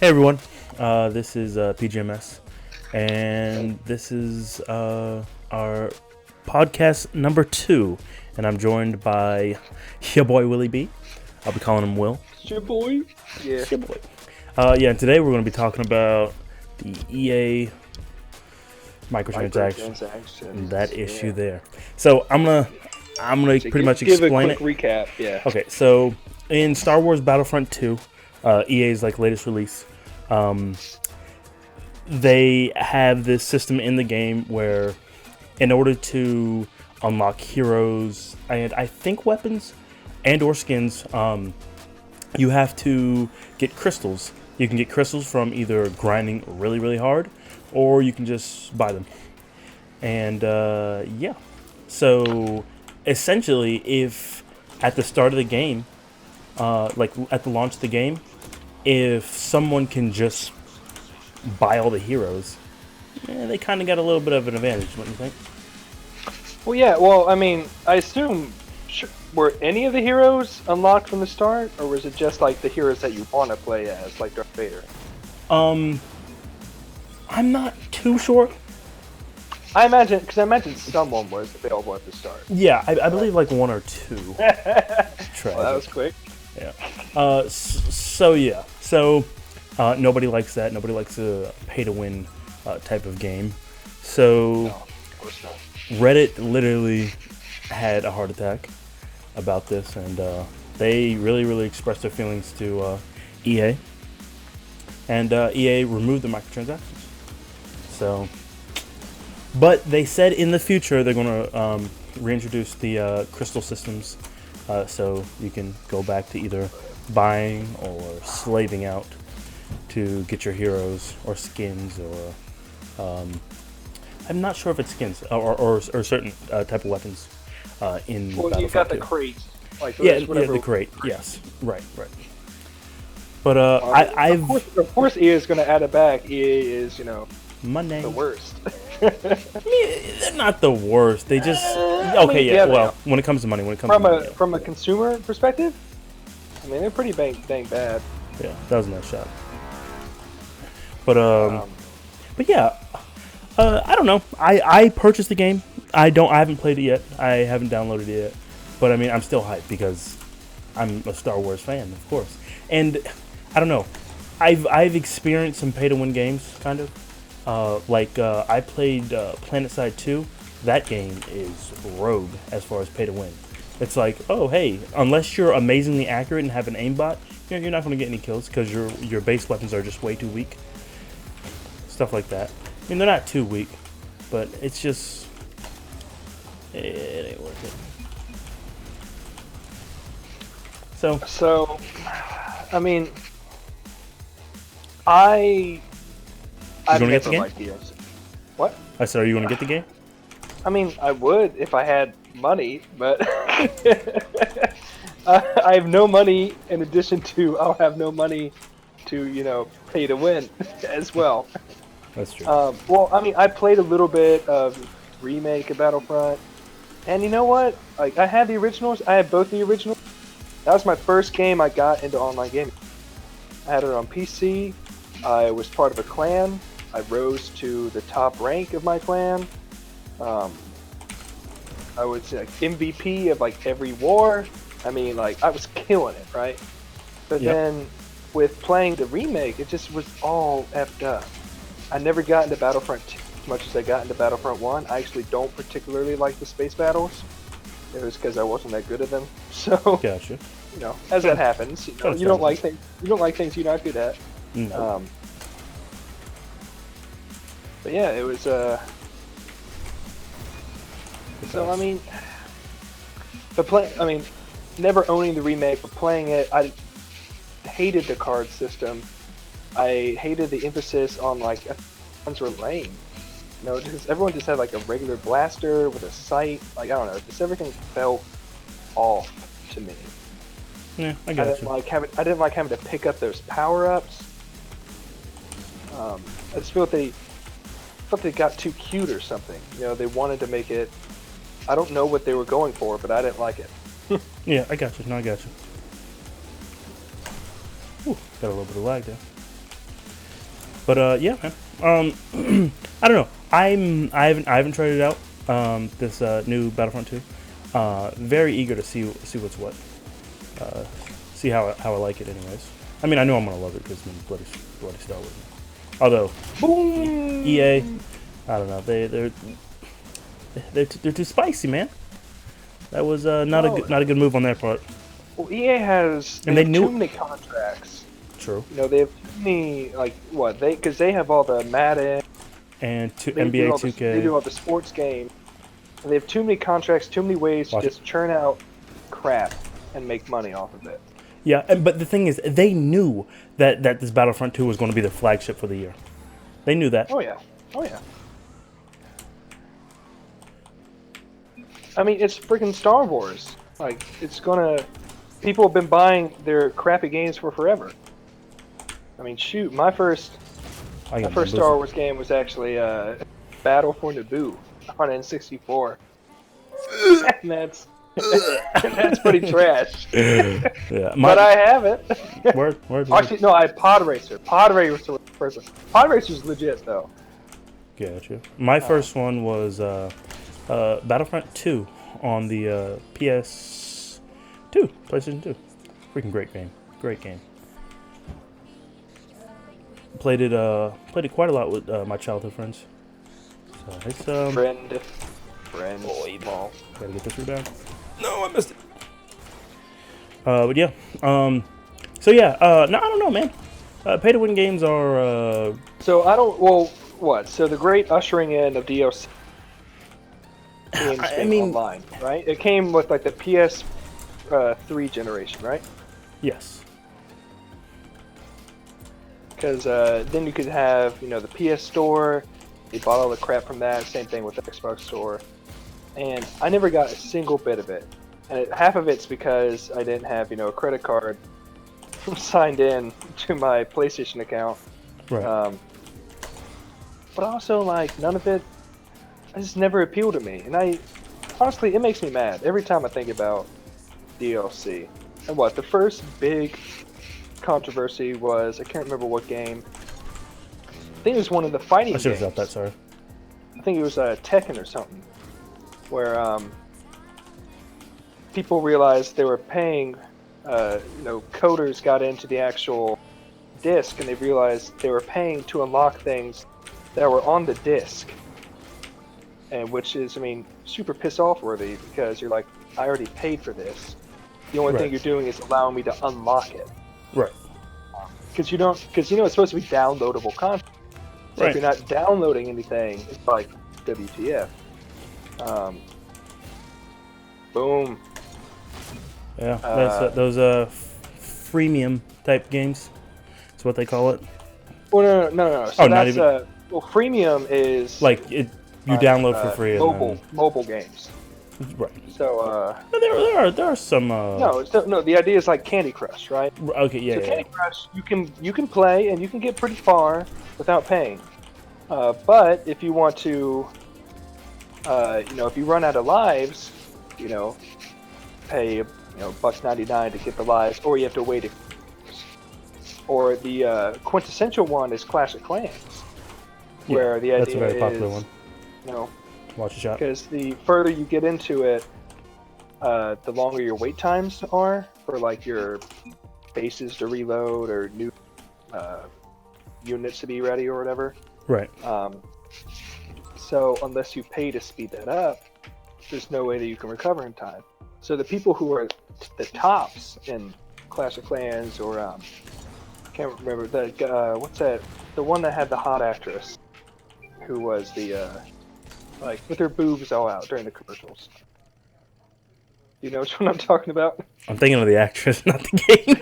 Hey everyone, this is PGMS, and this is our podcast number 2, and I'm joined by YoBoiWillyB. I'll be calling him Will. It's your boy. Yeah. It's your boy. And today we're going to be talking about the EA Microtransactions, that issue there. So I'm gonna pretty much explain it. Give a quick recap. Yeah. Okay, so in Star Wars Battlefront 2, EA's latest release, they have this system in the game where, in order to unlock heroes and I think weapons and or skins, you have to get crystals. You can get crystals from either grinding really, really hard, or you can just buy them. And yeah, so essentially, if at the start of the game, like at the launch of the game, if someone can just buy all the heroes, they kind of got a little bit of an advantage, wouldn't you think? Well, yeah. Well, I mean, I assume were any of the heroes unlocked from the start, or was it just like the heroes that you want to play as, like Darth Vader? I'm not too sure. I imagine someone was available at the start. Yeah, I believe like 1 or 2. Well, that was quick. Yeah. So nobody likes that. Nobody likes a pay-to-win type of game. So No, of course not. Reddit literally had a heart attack about this, and they really, really expressed their feelings to EA. And EA removed the microtransactions. So, but they said in the future they're going to reintroduce the crystal systems, so you can go back to either buying or slaving out to get your heroes or skins, or I'm not sure if it's skins or certain type of weapons in Well, you got the crate. Like the crate. Yes, right. But of course, EA is going to add it back. EA is, Monday. the worst. I mean, they're not the worst. They just when it comes to money, from a consumer perspective, I mean they're pretty dang bad. Yeah, that was a nice shot. But yeah, I don't know. I purchased the game. I haven't played it yet. I haven't downloaded it yet. But I mean, I'm still hyped because I'm a Star Wars fan, of course. And I don't know. I've experienced some pay-to-win games, kind of. I played PlanetSide 2. That game is rogue as far as pay-to-win. It's like, oh, hey, unless you're amazingly accurate and have an aimbot, you're not going to get any kills because your base weapons are just way too weak. Stuff like that. I mean, they're not too weak, but it's just... it ain't worth it. So, I mean, I've never liked DLC. What? I said, are you going to get the game? I mean, I would if I had money, but I have no money. In addition to, I'll have no money to pay to win as well. That's true. Well, I mean, I played a little bit of remake of Battlefront, and you know what? Like, I had the originals. I had both the originals. That was my first game I got into online gaming. I had it on PC. I was part of a clan. I rose to the top rank of my clan. I would say like MVP of like every war. I mean, like I was killing it, right? But then with playing the remake, it just was all effed up. I never got into Battlefront 2 as much as I got into Battlefront 1. I actually don't particularly like the space battles. It was because I wasn't that good at them. So, gotcha. As that happens, you don't like things. You don't like things you're not good at. No. But yeah, it was. So I mean, never owning the remake, but playing it, I hated the card system. I hated the emphasis on like guns were lame. Everyone just had like a regular blaster with a sight. Like I don't know, just everything felt off to me. Yeah, I got you. I didn't like having to pick up those power-ups. I just feel they got too cute or something. They wanted to make it. I don't know what they were going for, but I didn't like it. Yeah, I got you. No, I got you. Ooh, got a little bit of lag there. But yeah, man. I don't know. I haven't tried it out. This new Battlefront 2. Very eager to see what's what. See how I like it, anyways. I mean, I know I'm gonna love it because bloody Star Wars. Although EA, I don't know. They're too spicy, man. That was not a good move on their part. Well, EA has And they knew too many contracts. True. You know, they have too many, like, what, because they have all the Madden. And NBA 2K. They do all the sports games. And they have too many contracts, too many ways to just churn out crap and make money off of it. Yeah, but the thing is, they knew that this Battlefront 2 was going to be their flagship for the year. They knew that. Oh, yeah. Oh, yeah. I mean, it's freaking Star Wars. Like, it's gonna... People have been buying their crappy games for forever. I mean, shoot, my first Star Wars game was actually Battle for Naboo on N64. And that's pretty trash. Yeah, but I have it. Word. Actually, no, I had Pod Racer. Pod Racer was the first one. Pod Racer's legit, though. Gotcha. My first one was Battlefront 2 on the PS2, PlayStation 2. Freaking great game. Great game. Played it quite a lot with my childhood friends. So it's friend. Boy, ball. Gotta get this rebound. No, I missed it. But yeah. So yeah. No, I don't know, man. Pay-to-win games are. So I don't. Well, what? So the great ushering in of DLC. I mean, online, right? It came with like the PS3 generation, right? Yes. Because then you could have, you know, the PS Store. They bought all the crap from that. Same thing with the Xbox Store. And I never got a single bit of it. And half of it's because I didn't have, you know, a credit card signed in to my PlayStation account. Right. But also, like, none of it just never appealed to me. And honestly, it makes me mad every time I think about DLC. And what, the first big controversy was, I can't remember what game. I think it was one of the fighting games. I should have got that, sorry. I think it was Tekken or something. Where people realized they were paying, you know, coders got into the actual disc and they realized they were paying to unlock things that were on the disc. And which is, I mean, super piss off worthy because you're like, I already paid for this. The only thing you're doing is allowing me to unlock it. Right. Because you know it's supposed to be downloadable content. So if you're not downloading anything, it's like WTF. Boom. Yeah, that's those freemium type games. That's what they call it. Well, no. So that's well, freemium is like you download for free. Mobile games. Right. So there are some. No, the idea is like Candy Crush, right? Okay, yeah. So Candy Crush, you can play and you can get pretty far without paying. But if you want to, you know, if you run out of lives, you know, pay $1.99 to get the lives, or you have to wait. Or the quintessential one is Clash of Clans, where the idea that's a very popular one. You know, watch a shot. Because the further you get into it, the longer your wait times are for like your bases to reload or new units to be ready or whatever. Right. So unless you pay to speed that up, there's no way that you can recover in time. So the people who are the tops in Clash of Clans or I can't remember the what's that? The one that had the hot actress, who was the like with her boobs all out during the commercials. You know which one I'm talking about? I'm thinking of the actress, not the game.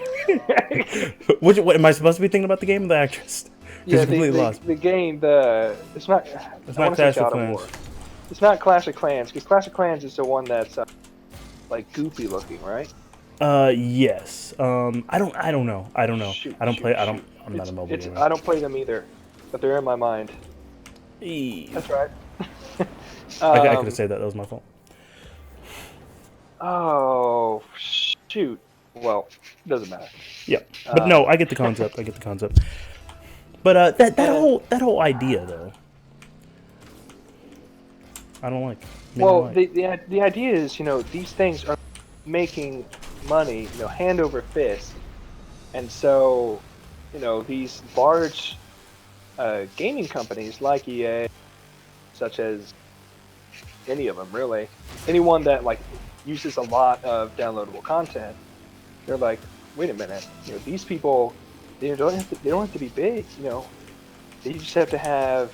What am I supposed to be thinking about? The game or the actress? Yeah, the game. It's not Clash of Clans. It's not Clash of Clans because Clash of Clans is the one that's like goofy looking, right? Yes. I don't know. I'm not a mobile gamer. I don't play them either, but they're in my mind. That's right. I could have said that. That was my fault. Oh shoot. Well, it doesn't matter. Yeah, but no, I get the concept. But that whole idea though, I don't like. Well, the idea is, these things are making money, hand over fist, and so, these large gaming companies like EA, such as any of them really, anyone that like uses a lot of downloadable content, they're like, wait a minute, these people, they don't have to be big, they just have to have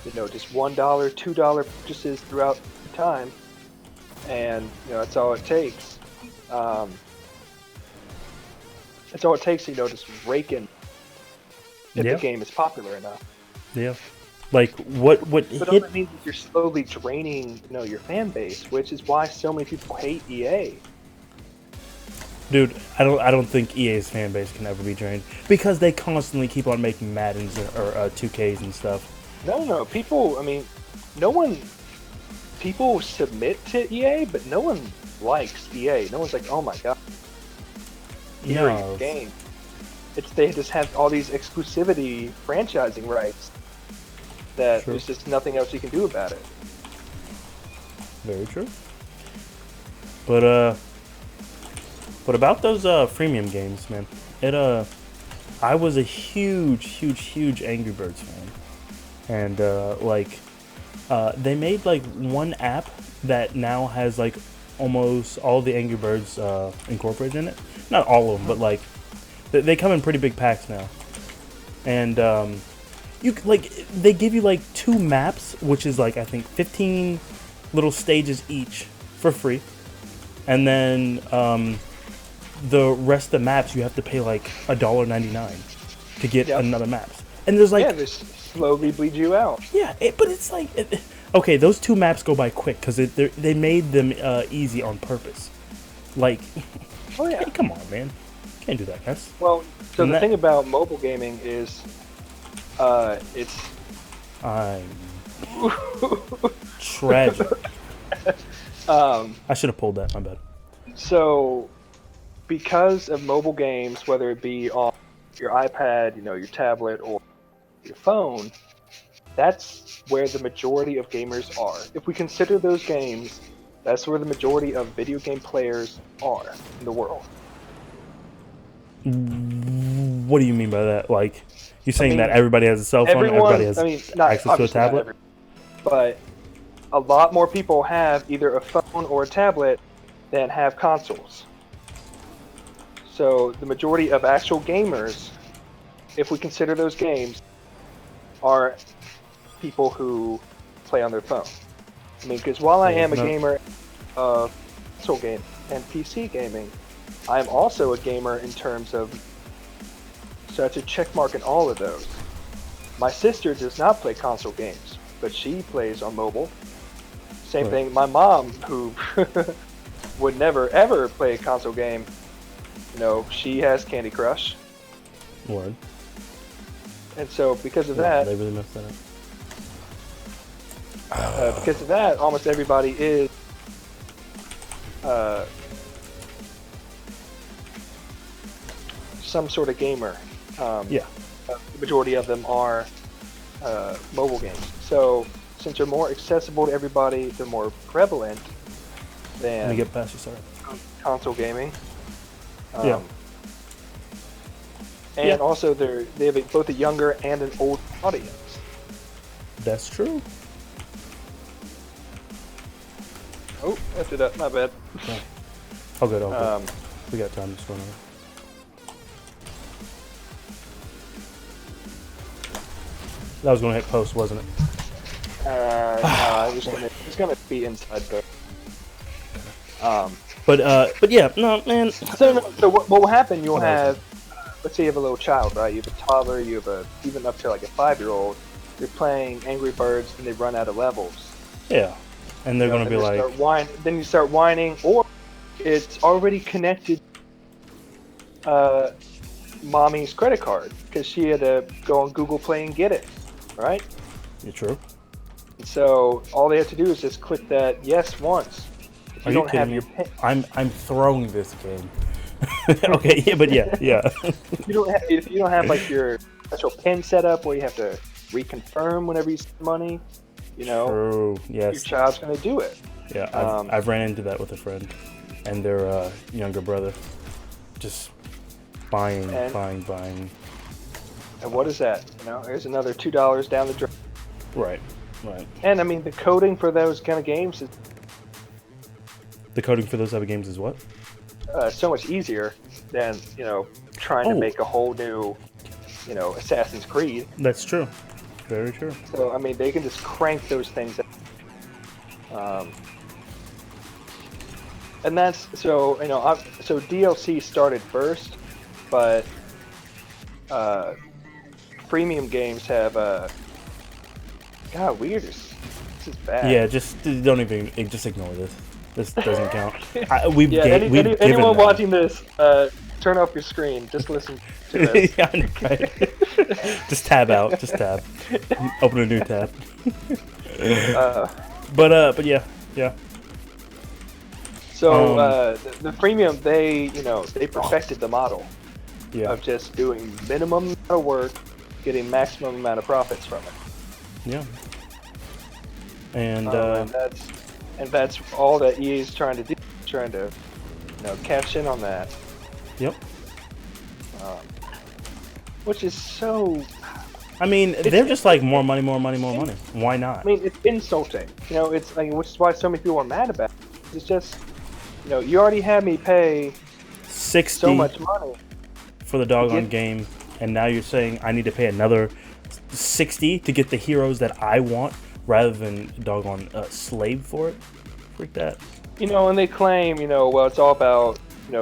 just $1, $2 purchases throughout the time, and that's all it takes. That's all it takes, just rake in if the game is popular enough. Yeah. Like what But all that means is you're slowly draining, your fan base, which is why so many people hate EA. Dude, I don't think EA's fan base can ever be drained because they constantly keep on making Maddens or 2Ks and stuff. No. People submit to EA, but no one likes EA. No one's like, oh my god, EA game. They just have all these exclusivity franchising rights that there's just nothing else you can do about it. Very true. But about those freemium games, man, I was a huge Angry Birds fan, and they made like one app that now has like almost all the Angry Birds incorporated in it. Not all of them, but like they come in pretty big packs now, and they give you like 2 maps, which is like I think 15 little stages each for free, and then the rest of the maps you have to pay like $1.99 to get another maps, and there's like they slowly bleed you out. Yeah, but it's like okay, those 2 maps go by quick because they made them easy on purpose. Like, oh yeah, hey, come on, man, can't do that, guys. Well, so the thing about mobile gaming is, it's tragic. I should have pulled that. My bad. So, because of mobile games, whether it be on your iPad, your tablet, or your phone, that's where the majority of gamers are. If we consider those games, that's where the majority of video game players are in the world. What do you mean by that? Like, you're saying that everybody has a cell phone, everybody has access to a tablet? But a lot more people have either a phone or a tablet than have consoles. So the majority of actual gamers, if we consider those games, are people who play on their phone. I mean, because while I am a gamer of console game and PC gaming, I am also a gamer in terms of, so that's a check mark in all of those. My sister does not play console games, but she plays on mobile. Same thing, my mom, who would never ever play a console game, she has Candy Crush. Word. And so because of that, they really messed that up. Because of that, almost everybody is some sort of gamer. The majority of them are mobile games. So since they're more accessible to everybody, they're more prevalent than Let me get past you, sorry. Console gaming. And also they have both a younger and an old audience. That's true. Oh, after that, my bad. Okay. All good, all good. We got time to run over. That was going to hit post, wasn't it? No, it's gonna be inside though. But yeah, no, man. So what will happen? You'll have, let's say you have a little child, right? You have a toddler, you have even up to like a 5-year-old. You're playing Angry Birds, and they run out of levels. Yeah, and they're gonna be like, then you start whining, or it's already connected. Mommy's credit card because she had to go on Google Play and get it, right? You're true. And so all they have to do is just click that yes once. If Are you kidding me? I'm throwing this game. Okay, yeah, but yeah. If you don't have like your special pin set up where you have to reconfirm whenever you spend money, you know, True. your Yes. child's gonna do it. Yeah, I've ran into that with a friend and their younger brother, just buying. And what is that? You know, there's another $2 down the drain. Right. And I mean, the coding for those kind of games is The coding for those type of games is what? so much easier than trying to make a whole new Assassin's Creed. That's true. Very true. So I mean, they can just crank those things out. And that's so so DLC started first, but premium games have God, weird. This is bad. Yeah, just don't even just ignore this. This doesn't count. We've anyone watching this, turn off your screen. Just listen to this. Yeah, right. Just tab out. Just tab. Open a new tab. But yeah. So the premium, they perfected the model Yeah. of just doing minimum amount of work, getting maximum amount of profits from it. Yeah. And that's all that EA is trying to do. Trying to cash in on that. Yep. Which is so. I mean, they're just like more money. Why not? I mean, it's insulting. It's like, which is why so many people are mad about it. It's just, you already had me pay 60 so much money for the doggone game, and now you're saying I need to pay another 60 to get the heroes that I want, rather than doggone slave for it. Freak that. And they claim, well, it's all about,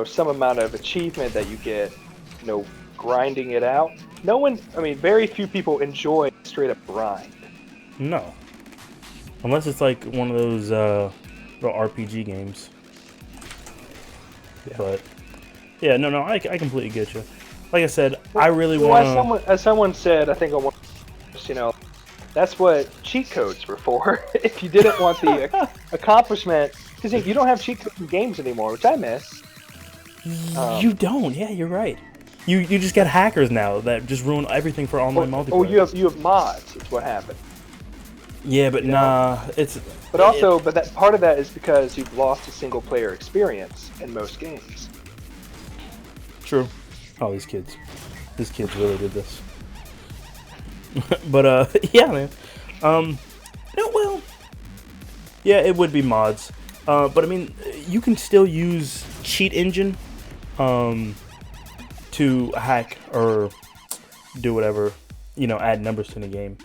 some amount of achievement that you get, grinding it out. Very few people enjoy straight up grind. No. Unless it's like one of those little RPG games. Yeah. But, yeah, no, I completely get you. Like I said, I really want to... As someone said, I think on one, that's what cheat codes were for. If you didn't want the accomplishment, because you don't have cheat codes in games anymore, which I miss. You don't. Yeah, you're right. You just get hackers now that just ruin everything for online multiplayer. Oh, you have mods. It's what happened. Yeah, but it's. But that part of that is because you've lost a single player experience in most games. True. Oh, these kids really did this. But yeah, man. Well, yeah, it would be mods. But I mean, you can still use cheat engine, to hack or do whatever, add numbers to the game.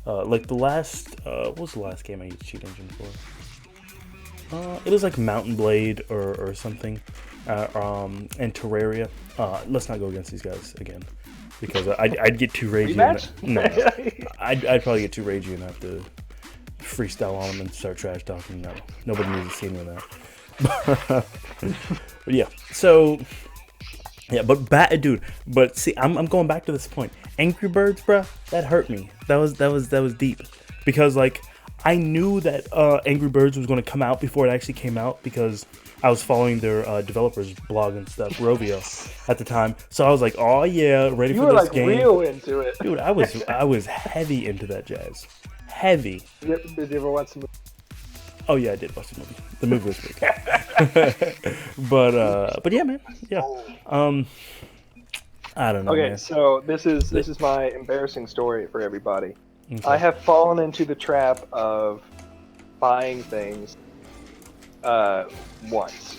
Like the last, what was the last game I used cheat engine for? It was like Mountain Blade or something, and Terraria. Let's not go against these guys again, because I'd get too ragey. No, I'd probably get too ragey and have to freestyle on them and start trash talking. No, nobody needs to see me with that. But yeah, so yeah, but see, I'm going back to this point. Angry Birds, bruh, that hurt me. That was deep, because like I knew that Angry Birds was going to come out before it actually came out, because I was following their developers blog and stuff, Rovio, at the time. So I was like, oh yeah, ready for this game. You were like real into it, dude. I was heavy into that jazz. Heavy. Did you ever watch the movie? Oh yeah, I did watch the movie. The movie was good. But yeah, man. Yeah. I don't know. Okay, man. so this is my embarrassing story for everybody. Okay. I have fallen into the trap of buying things once.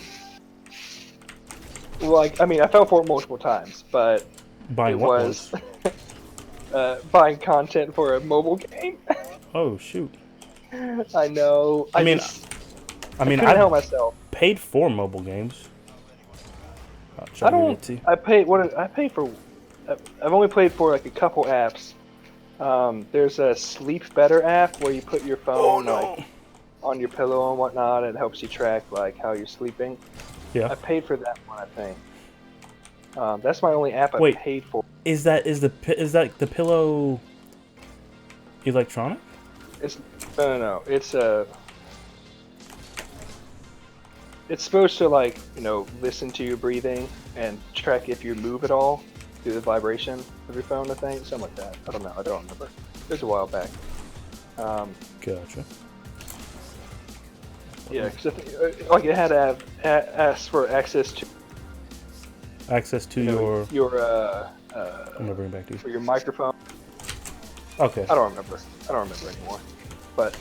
Like, I mean, I fell for it multiple times, but Buying what was buying content for a mobile game. Oh shoot. I know. I mean, couldn't help myself. Paid for mobile games. I don't. I pay. What I pay for? I've only played for like a couple apps. There's a Sleep Better app where you put your phone like on your pillow and whatnot, and it helps you track like how you're sleeping. Yeah. I paid for that one, I think. That's my only app I paid for. Is that the pillow electronic? No. It's supposed to like listen to your breathing and track if you move at all through the vibration of your phone. I think something like that. I don't know. I don't remember. It was a while back. Gotcha. Yeah, because like it had to have asked for access to your. I'm gonna bring it back to you. for your microphone. Okay. I don't remember anymore. But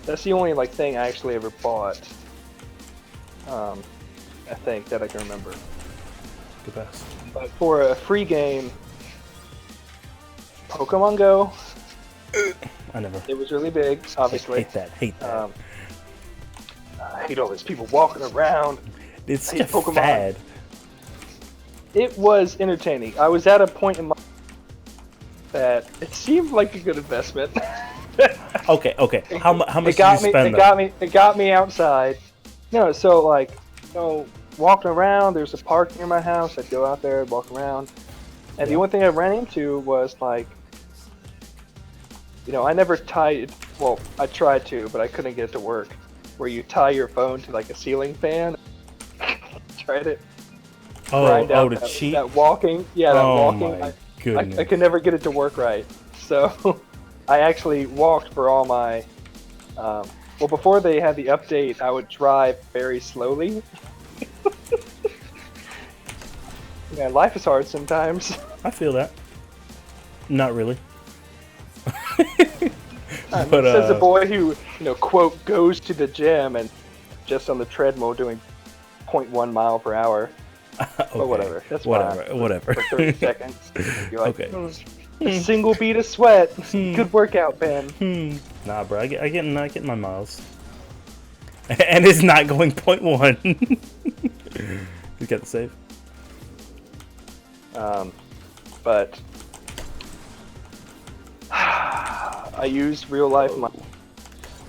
that's the only like thing I actually ever bought. I think that I can remember. Good pass. But for a free game, Pokemon Go. I never. It was really big, obviously. Hate that. I hate all these people walking around. It's such a Pokemon. fad. It was entertaining. I was at a point in my that it seemed like a good investment. Okay. How much did you spend? It got me outside. No, so like, walking around. There's a park near my house. I'd go out there, walk around, and the only thing I ran into was like, I never tied. Well, I tried to, but I couldn't get it to work. Where you tie your phone to like a ceiling fan. Tried it. To cheat? That walking. Yeah, that walking. My goodness. I could never get it to work right. So I actually walked for all my. Well, before they had the update, I would drive very slowly. Yeah, life is hard sometimes. I feel that. Not really. But says the boy who, quote, goes to the gym and just on the treadmill doing 0.1 mile per hour. Okay. Or whatever. That's whatever. For 30 seconds. You're like, Okay. A single bead of sweat. Good workout, Ben. Nah, bro. I get my miles. And it's not going 0.1. You got the save. But I used real life money.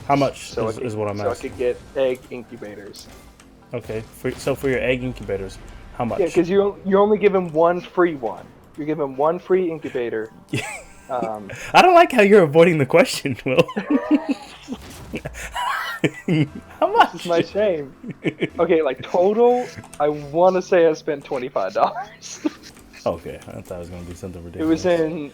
How much is what I'm asking? So I could get egg incubators. Okay. For your egg incubators, how much? Yeah, because you're only given one free one. You're given one free incubator. I don't like how you're avoiding the question, Will. How much? It's my shame. Okay, like total, I want to say I spent $25. Okay, I thought it was going to be something ridiculous. It was in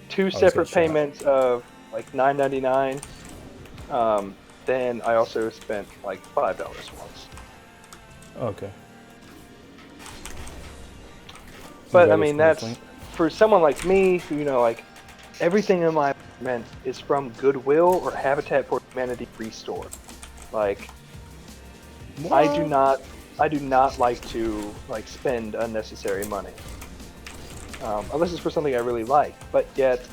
two separate payments of like $9.99. Then I also spent like $5 once. Okay. But I mean, that's for someone like me who, like, everything in my apartment is from Goodwill or Habitat for Humanity Restore. Like, what? I do not like to spend unnecessary money, unless it's for something I really like. But yet,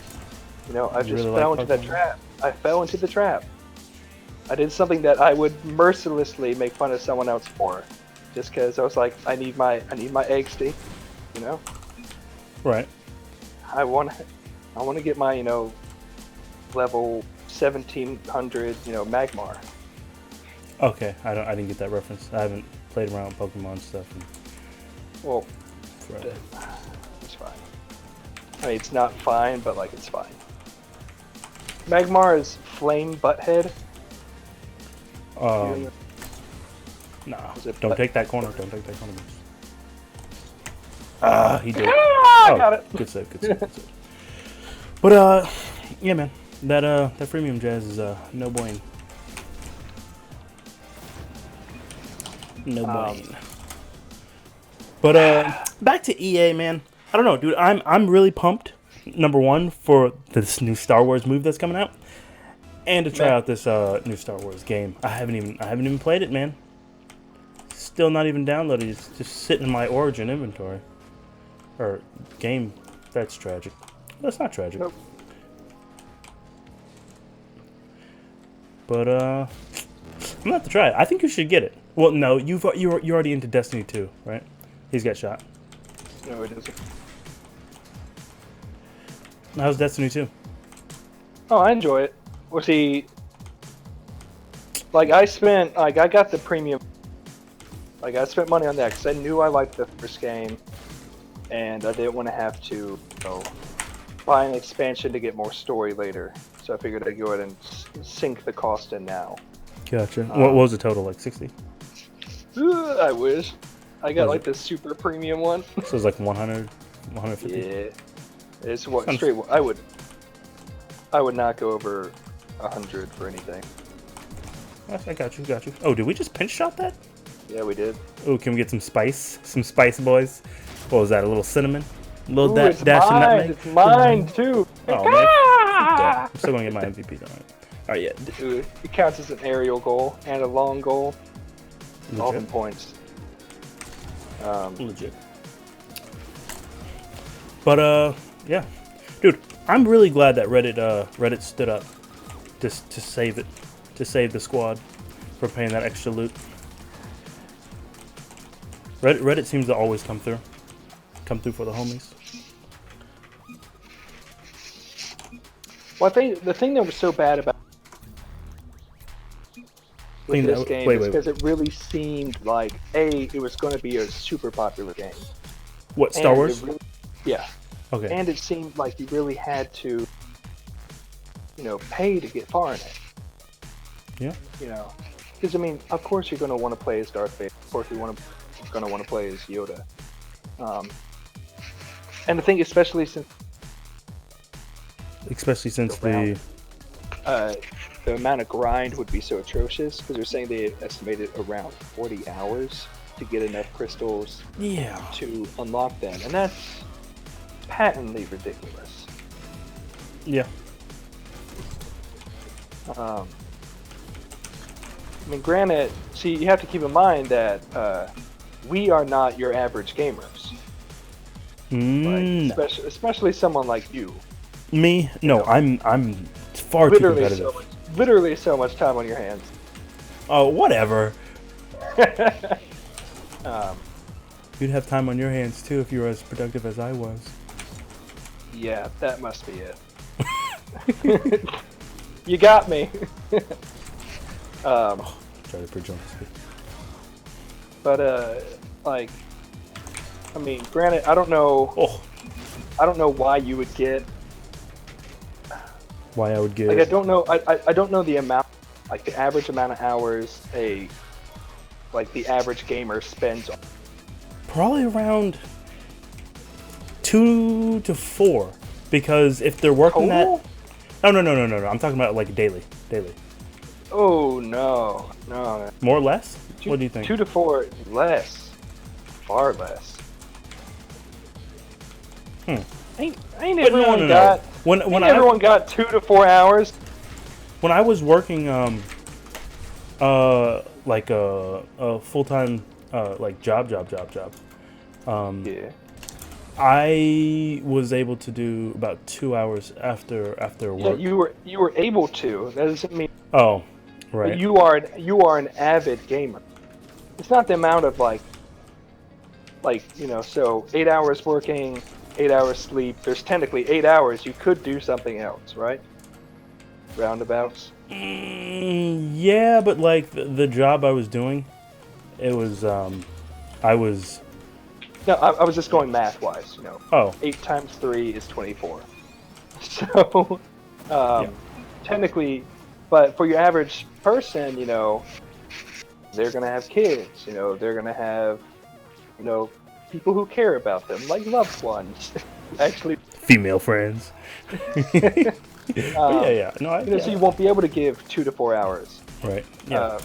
I just fell into that trap. I fell into the trap. I did something that I would mercilessly make fun of someone else for, just because I was like, I need my egg steak, Right. I want to get my level 1700 Magmar. Okay, I didn't get that reference. I haven't played around with Pokemon stuff. Well, it's fine. I mean, it's not fine, but it's fine. Magmar is Flame Butthead. Nah, don't take that corner. Don't take that corner. He did. I got it. Good save. But yeah, man, that freemium jazz is no boing. No boing. But back to EA, man. I don't know, dude. I'm really pumped. Number one, for this new Star Wars movie that's coming out, and to try out this new Star Wars game. I haven't even played it, man. Still not even downloaded. It's just sitting in my Origin inventory. Or game. That's tragic. That's not tragic. Nope. But I'm gonna have to try it. I think you should get it. Well, no, you're already into Destiny 2, right? He's got shot. No, it isn't. How's Destiny 2? Oh, I enjoy it. Well, see, I got the premium. I spent money on that because I knew I liked the first game, and I didn't want to have to buy an expansion to get more story later. So I figured I'd go ahead and sink the cost in now. Gotcha. What was the total? 60? I wish. I got like the super premium one. So it's like 100, 150. Yeah, it's what Sounds- straight. I would not go over 100 for anything. I got you, got you. Oh, did we just pinch shot that? Yeah, we did. Oh, can we get some spice? Some spice, boys. What was that? A little cinnamon? A little Ooh, dash it's of mine. nutmeg? It's mine too. Oh, man. Yeah, I'm still going to get my MVP, though. Alright, yeah. Dude, it counts as an aerial goal and a long goal. All them Legit. points. Legit. But, yeah. Dude, I'm really glad that Reddit stood up just to save it. To save the squad for paying that extra loot. Reddit seems to always come through. Come through for the homies. Well, I think the thing that was so bad about with this game is because it really seemed like it was going to be a super popular game. What, Star And Wars? it really- yeah, Okay. and it seemed like you really had to, pay to get far in it. Yeah. Because I mean, of course you're going to want to play as Darth Vader. Of course you're going to want to play as Yoda. And the thing, especially since the the amount of grind would be so atrocious, because they're saying they estimated around 40 hours to get enough crystals yeah. to unlock them, and that's patently ridiculous. Yeah. I mean, granted, see, you have to keep in mind that we are not your average gamers. Like, especially someone like you. Me? No, I'm far too competitive. Literally so much time on your hands. Oh, whatever. Um, You'd have time on your hands too if you were as productive as I was. yeah, that must be it. You got me. Try to pre-jump speed. But like, I mean, granted, I don't know why you would get. Why I would get? Like, I don't know. I don't know the amount, like the average amount of hours the average gamer spends. Probably around 2 to 4, because if they're working Total? that. No. I'm talking about like daily. Oh no. More or less? What do you think? 2 to 4 less, far less. Ain't everyone got? When everyone got 2 to 4 hours. When I was working like a full-time like job, Yeah. I was able to do about 2 hours after work. Yeah, you were able to. That doesn't mean. Oh, right. But you are an avid gamer. It's not the amount of so 8 hours working, 8 hours sleep. There's technically 8 hours. You could do something else, right? Roundabouts. Yeah, but like the job I was doing, it was I was. No, I was just going math-wise. Oh. 8 times 3 is 24. So, technically, but for your average person, they're gonna have kids. They're gonna have, people who care about them, like loved ones. Actually, Female friends. Yeah. No, so you won't be able to give 2 to 4 hours. Right. Yeah.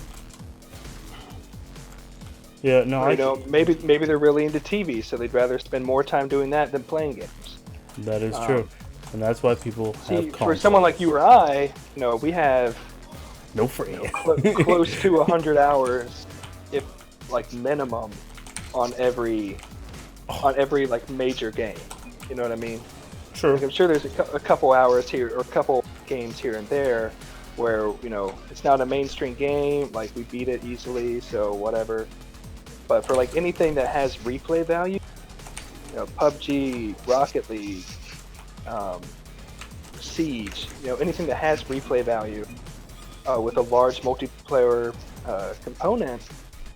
Yeah. No. Maybe they're really into TV, so they'd rather spend more time doing that than playing games. That is true, and that's why people have See, for consoles. someone like you or I, we have no free. Close to 100 hours, if like minimum, on every like major game. You know what I mean? Sure. Like, I'm sure there's a couple hours here or a couple games here and there where it's not a mainstream game. Like, we beat it easily, so whatever. But for like anything that has replay value, PUBG, Rocket League, Siege, anything that has replay value with a large multiplayer component,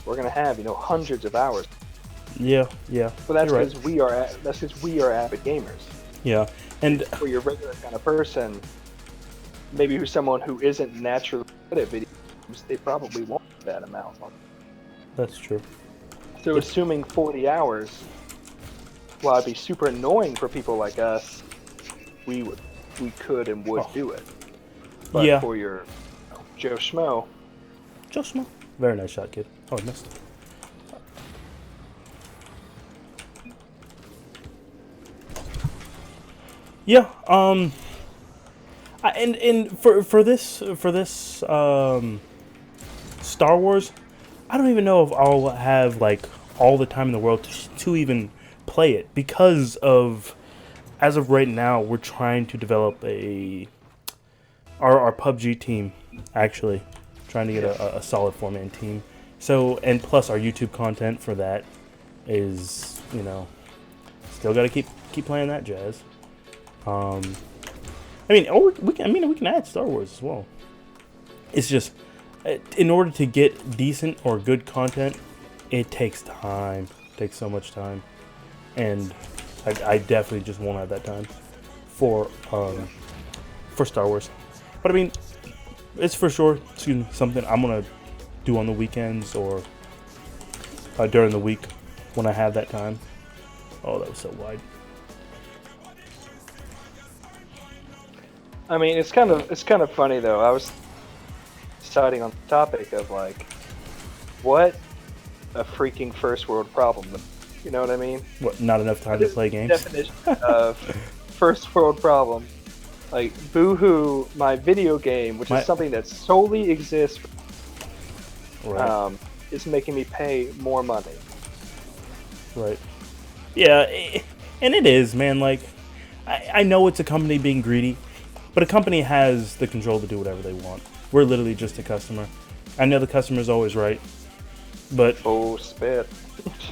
we're gonna have hundreds of hours. Yeah. But that's You're because we are avid gamers. Yeah, and For your regular kind of person, maybe who's someone who isn't naturally good at video games, they probably won't that amount. that's true. So assuming 40 hours, while it'd be super annoying for people like us, we could and would do it. But Yeah. for your Joe Schmo, Very nice shot, kid. Oh, I missed. Yeah. And for this Star Wars, I don't even know if I'll have like all the time in the world to even play it, because of, as of right now, we're trying to develop our PUBG team, actually trying to get a solid 4-man team. So, and plus our YouTube content for that is, still got to keep playing that jazz. I mean, or we can add Star Wars as well. It's just, in order to get decent or good content, it takes time. It takes so much time, and I definitely just won't have that time for Star Wars. But I mean, it's for sure something I'm gonna do on the weekends or during the week when I have that time. Oh, that was so wide. I mean, it's kind of funny though. I was deciding on the topic of like, what a freaking first world problem. You know what I mean? What? Not enough time to play games? Definition of first world problem. Like, boo-hoo, my video game, which is something that solely exists, is making me pay more money. Right. Yeah, and it is, man. Like, I know it's a company being greedy, but a company has the control to do whatever they want. We're literally just a customer. I know the customer's always right, but... Oh, spit.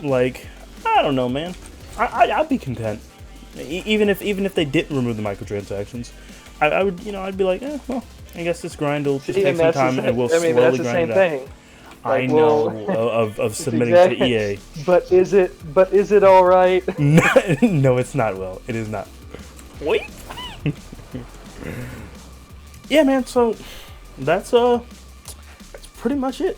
Like, I don't know, man. I'd be content. Even if they didn't remove the microtransactions, I would, I'd be like, well, I guess this grind will just take some time, and we'll slowly grind it out. That's the same thing. Like, I know of submitting to EA. But is it all right? No, it's not. Well, it is not. Wait. Yeah, man. So that's pretty much it.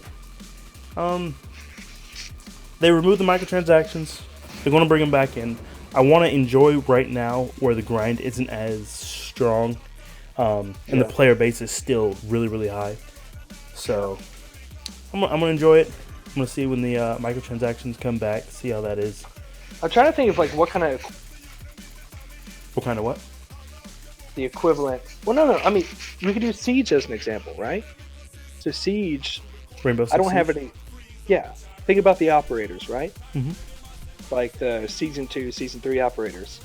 They removed the microtransactions. They're going to bring them back in. I want to enjoy right now where the grind isn't as strong, and the player base is still really, really high. So I'm gonna enjoy it. I'm gonna see when the microtransactions come back. See how that is. I'm trying to think of like what kind of what? The equivalent. Well, no. I mean, we could do Siege as an example, right? So Siege. Rainbow Six I don't Siege? have any. Yeah. Think about the operators, right? Mm-hmm. Like the Season 2, Season 3 operators.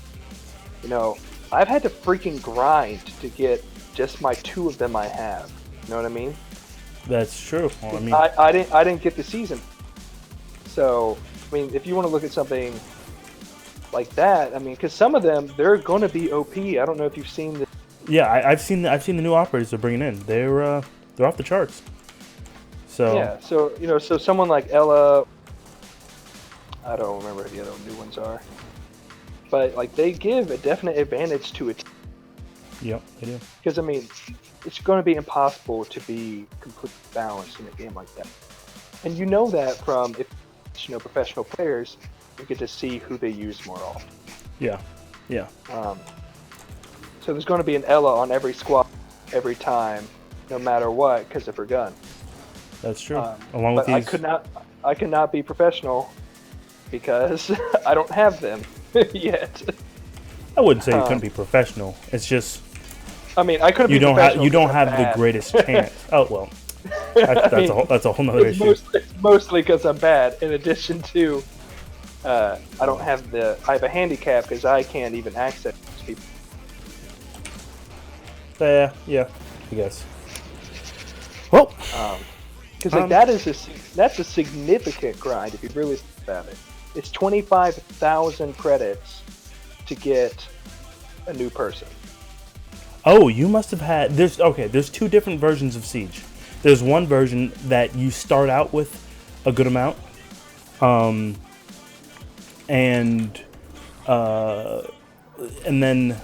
I've had to freaking grind to get just my 2 of them I have. You know what I mean? That's true. Well, I mean, I didn't get the season. So, I mean, if you want to look at something like that, I mean, because some of them, they're going to be OP. I don't know if you've seen the... Yeah, I've seen the new operators they're bringing in. They're off the charts. So yeah, so so someone like Ella, I don't remember who the other new ones are, but like they give a definite advantage to it. Yep, they do. Because I mean, it's going to be impossible to be completely balanced in a game like that, and you know that from professional players, you get to see who they use more often. Yeah. So there's going to be an Ella on every squad every time, no matter what, because of her gun. That's true. Along with but these, I cannot be professional because I don't have them yet. I wouldn't say you couldn't be professional. It's just, I mean, I could. You don't have the greatest chance. Oh well, that's a whole nother issue. It's mostly because I'm bad. In addition to, I have a handicap because I can't even access people. Yeah, I guess. Well, because that's a significant grind if you really think about it. It's 25,000 credits to get a new person. Oh, you must have had... There's 2 different versions of Siege. There's one version that you start out with a good amount, and then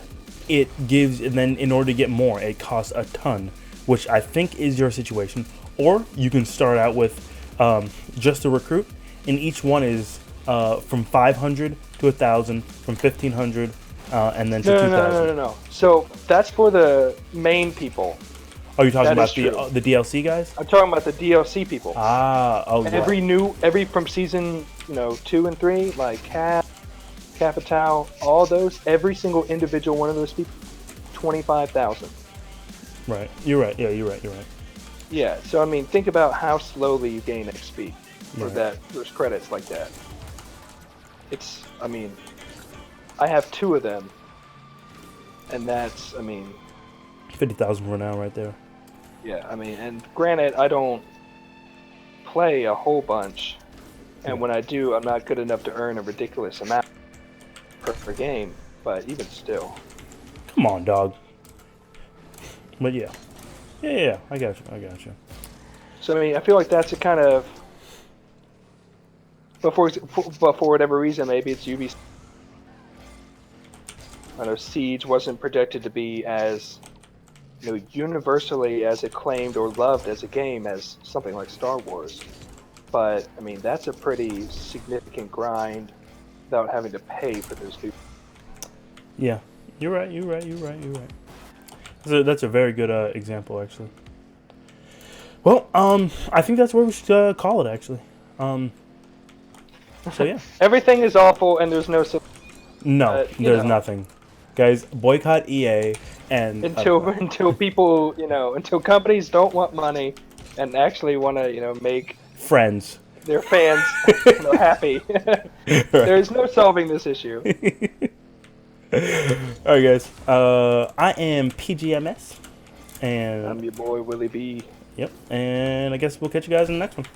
it gives... And then in order to get more, it costs a ton, which I think is your situation. Or you can start out with just a recruit, and each one is from 500 to 1,000, from 1,500, and then to 2,000. No. So that's for the main people. Oh, you're talking That about is the DLC guys? I'm talking about the DLC people. Oh, yeah. Every from season 2 and 3, like Capital, all those, every single individual one of those people, 25,000. Right. You're right. Yeah, you're right. Yeah. So I mean, think about how slowly you gain XP for those credits like that. I have 2 of them, and that's 50,000 for now, right there. Yeah, and granted, I don't play a whole bunch, and when I do, I'm not good enough to earn a ridiculous amount per game, but even still. Come on, dog. But yeah, I got you. So I feel like that's a kind of, but for whatever reason, maybe it's Ubisoft. I know Siege wasn't projected to be as universally as acclaimed or loved as a game as something like Star Wars, but that's a pretty significant grind without having to pay for those people. Yeah, you're right. That's a very good example, actually. Well, I think that's where we should call it, actually. So yeah. Everything is awful, and there's no. No, there's nothing, guys. Boycott EA, and until people, until companies don't want money and actually want to, make friends, their fans, happy. There's no solving this issue. Alright, guys. I am PGMS, and I'm your boy Willie B. Yep, and I guess we'll catch you guys in the next one.